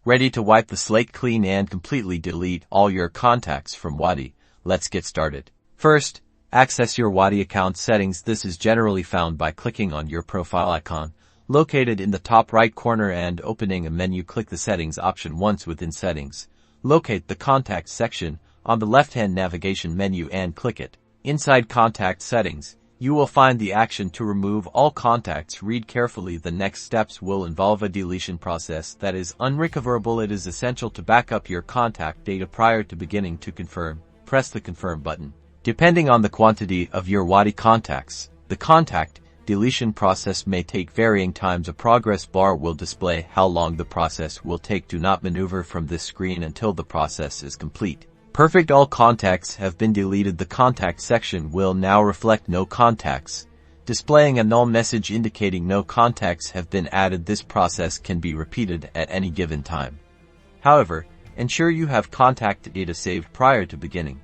Ready to wipe the slate clean and completely delete all your contacts from Wati? Let's get started. First, access your Wati account settings. This is generally found by clicking on your profile icon, located in the top right corner, and opening a menu. Click the Settings option. Once within Settings, locate the Contacts section on the left-hand navigation menu and click it. Inside Contact Settings, you will find the action to remove all contacts. Read carefully. The next steps will involve a deletion process that is unrecoverable. It is essential to back up your contact data prior to beginning to confirm. Press the Confirm button. Depending on the quantity of your Wati contacts, the contact deletion process may take varying times. A progress bar will display how long the process will take. Do not maneuver from this screen until the process is complete. Perfect. All contacts have been deleted. The contact section will now reflect no contacts, displaying a null message indicating no contacts have been added. This process can be repeated at any given time. However, ensure you have contact data saved prior to beginning.